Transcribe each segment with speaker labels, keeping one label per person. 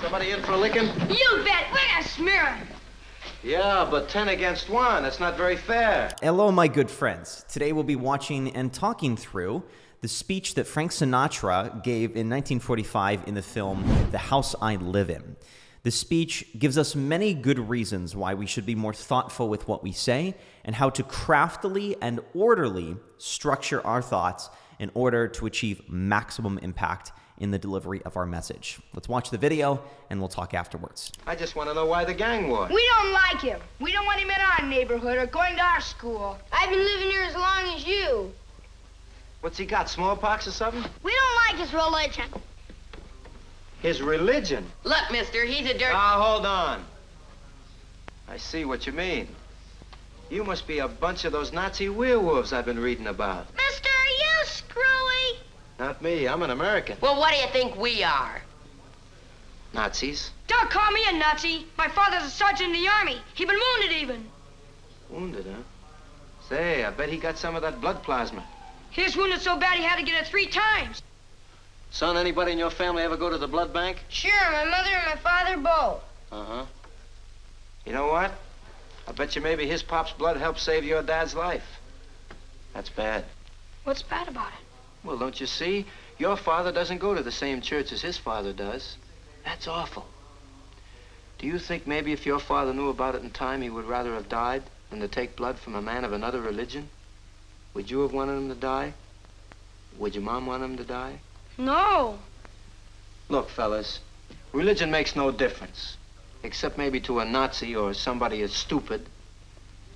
Speaker 1: Somebody in for a licking?
Speaker 2: You bet. We're gonna smear him.
Speaker 1: Yeah, but 10 against 1. That's not very fair.
Speaker 3: Hello, my good friends. Today we'll be watching and talking through the speech that Frank Sinatra gave in 1945 in the film The House I Live In. The speech gives us many good reasons why we should be more thoughtful with what we say and how to craftily and orderly structure our thoughts in order to achieve maximum impact in the delivery of our message. Let's watch the video and we'll talk afterwards.
Speaker 1: I just want to know why the gang war.
Speaker 2: We don't like him. We don't want him in our neighborhood or going to our school. I've been living here as long as you.
Speaker 1: What's he got, smallpox or something?
Speaker 2: We don't like his religion.
Speaker 1: His religion?
Speaker 4: Look, mister, he's a dirt...
Speaker 1: Hold on. I see what you mean. You must be a bunch of those Nazi werewolves I've been reading about.
Speaker 2: Mister, are you screwy?
Speaker 1: Not me, I'm an American.
Speaker 4: Well, what do you think we are?
Speaker 1: Nazis?
Speaker 2: Don't call me a Nazi. My father's a sergeant in the army. He been wounded even.
Speaker 1: Wounded, huh? Say, I bet he got some of that blood plasma.
Speaker 2: He was wounded so bad he had to get it 3 times.
Speaker 1: Son, anybody in your family ever go to the blood bank?
Speaker 2: Sure, my mother and my father both.
Speaker 1: Uh-huh. You know what? I bet you maybe his pop's blood helped save your dad's life. That's bad.
Speaker 2: What's bad about it?
Speaker 1: Well, don't you see? Your father doesn't go to the same church as his father does. That's awful. Do you think maybe if your father knew about it in time, he would rather have died than to take blood from a man of another religion? Would you have wanted him to die? Would your mom want him to die?
Speaker 2: No.
Speaker 1: Look, fellas, religion makes no difference, except maybe to a Nazi or somebody as stupid.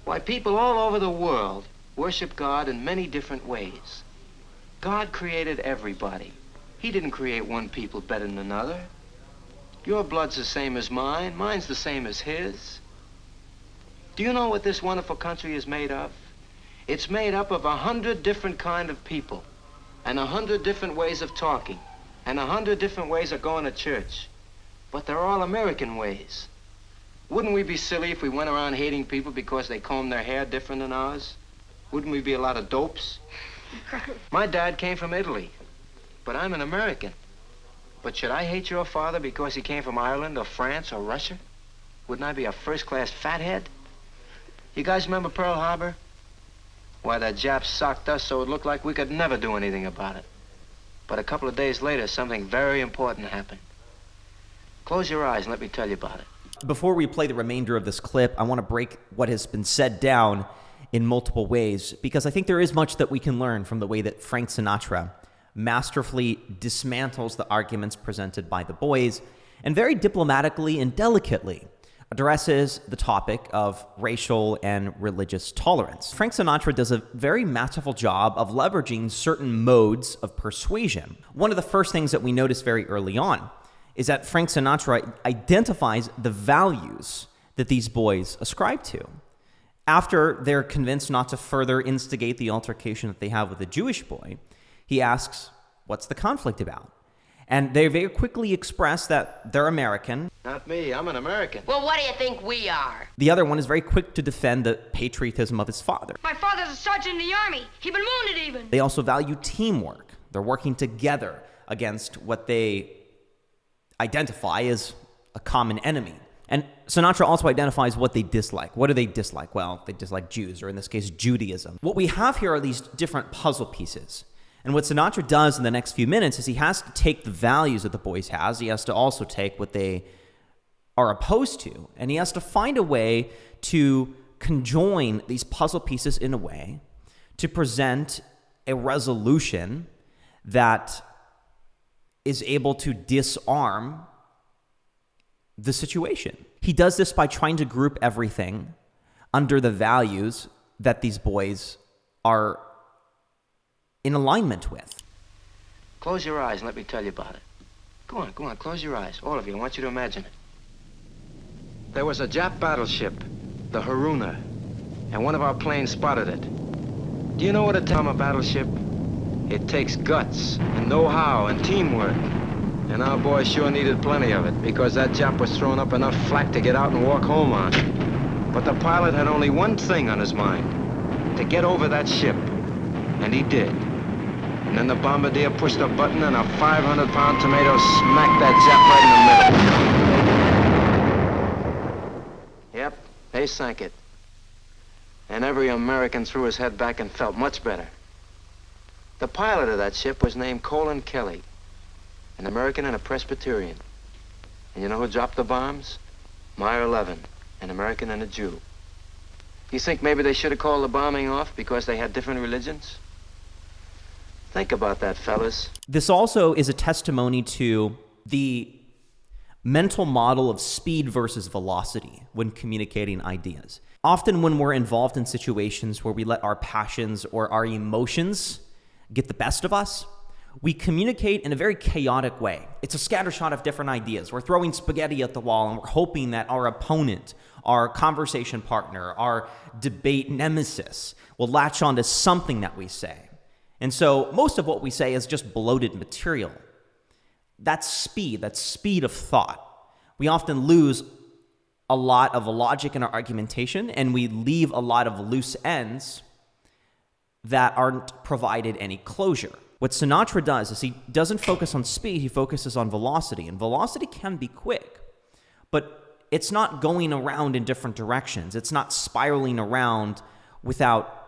Speaker 1: Why, people all over the world worship God in many different ways. God created everybody. He didn't create one people better than another. Your blood's the same as mine. Mine's the same as his. Do you know what this wonderful country is made of? It's made up of 100 different kind of people, and 100 different ways of talking, and 100 different ways of going to church. But they're all American ways. Wouldn't we be silly if we went around hating people because they comb their hair different than ours? Wouldn't we be a lot of dopes? My dad came from Italy, but I'm an American. But should I hate your father because he came from Ireland or France or Russia? Wouldn't I be a first-class fathead? You guys remember Pearl Harbor? Why, the Japs socked us so it looked like we could never do anything about it. But a couple of days later, something very important happened. Close your eyes and let me tell you about it.
Speaker 3: Before we play the remainder of this clip, I want to break what has been said down in multiple ways, because I think there is much that we can learn from the way that Frank Sinatra masterfully dismantles the arguments presented by the boys and very diplomatically and delicately addresses the topic of racial and religious tolerance. Frank Sinatra does a very masterful job of leveraging certain modes of persuasion. One of the first things that we notice very early on is that Frank Sinatra identifies the values that these boys ascribe to. After they're convinced not to further instigate the altercation that they have with the Jewish boy, he asks, what's the conflict about? And they very quickly express that they're American.
Speaker 1: Not me, I'm an American.
Speaker 4: Well, what do you think we are?
Speaker 3: The other one is very quick to defend the patriotism of his father.
Speaker 2: My father's a sergeant in the army. He been wounded even.
Speaker 3: They also value teamwork. They're working together against what they identify as a common enemy. And Sinatra also identifies what they dislike. What do they dislike? Well, they dislike Jews, or in this case, Judaism. What we have here are these different puzzle pieces. And what Sinatra does in the next few minutes is he has to take the values that the boys has. He has to also take what they are opposed to. And he has to find a way to conjoin these puzzle pieces in a way to present a resolution that is able to disarm the situation. He does this by trying to group everything under the values that these boys are in alignment with.
Speaker 1: Close your eyes and let me tell you about it. Go on, close your eyes. All of you, I want you to imagine it. There was a Jap battleship, the Haruna, and one of our planes spotted it. Do you know what it takes from a battleship? It takes guts and know-how and teamwork. And our boys sure needed plenty of it, because that Jap was throwing up enough flak to get out and walk home on. But the pilot had only one thing on his mind, to get over that ship. And he did. And then the bombardier pushed a button and a 500-pound tomato smacked that Zap right in the middle. Yep, they sank it. And every American threw his head back and felt much better. The pilot of that ship was named Colin Kelly, an American and a Presbyterian. And you know who dropped the bombs? Meyer Levin, an American and a Jew. You think maybe they should have called the bombing off because they had different religions? Think about that, fellas.
Speaker 3: This also is a testimony to the mental model of speed versus velocity when communicating ideas. Often when we're involved in situations where we let our passions or our emotions get the best of us, we communicate in a very chaotic way. It's a scattershot of different ideas. We're throwing spaghetti at the wall and we're hoping that our opponent, our conversation partner, our debate nemesis will latch on to something that we say. And so most of what we say is just bloated material. That's speed of thought. We often lose a lot of logic in our argumentation, and we leave a lot of loose ends that aren't provided any closure. What Sinatra does is he doesn't focus on speed, he focuses on velocity. And velocity can be quick, but it's not going around in different directions. It's not spiraling around without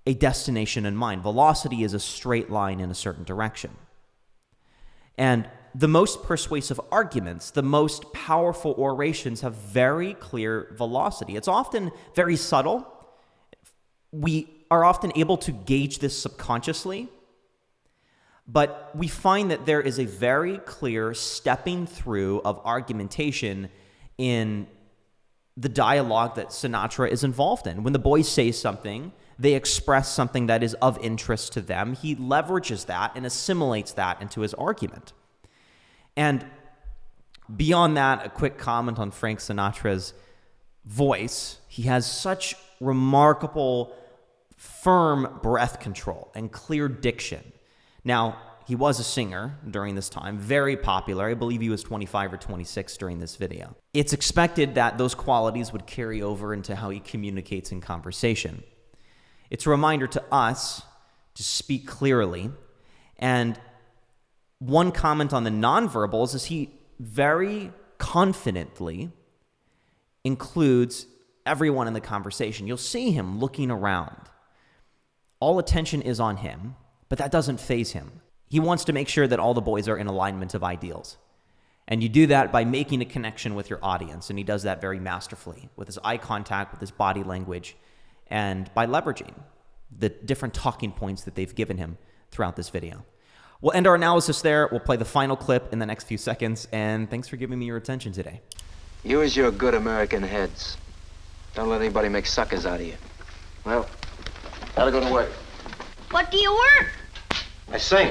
Speaker 3: a destination in mind. Velocity is a straight line in a certain direction. And the most persuasive arguments, the most powerful orations have very clear velocity. It's often very subtle. We are often able to gauge this subconsciously, but we find that there is a very clear stepping through of argumentation in the dialogue that Sinatra is involved in. When the boys say something, they express something that is of interest to them. He leverages that and assimilates that into his argument. And beyond that, a quick comment on Frank Sinatra's voice. He has such remarkable, firm breath control and clear diction. Now, he was a singer during this time, very popular. I believe he was 25 or 26 during this video. It's expected that those qualities would carry over into how he communicates in conversation. It's a reminder to us to speak clearly. And one comment on the nonverbals is he very confidently includes everyone in the conversation. You'll see him looking around. All attention is on him, but that doesn't faze him. He wants to make sure that all the boys are in alignment of ideals. And you do that by making a connection with your audience, and he does that very masterfully with his eye contact, with his body language, and by leveraging the different talking points that they've given him throughout this video. We'll end our analysis there. We'll play the final clip in the next few seconds, and thanks for giving me your attention today.
Speaker 1: Use your good American heads. Don't let anybody make suckers out of you. Well, gotta go to work.
Speaker 2: What do you work?
Speaker 1: I sing.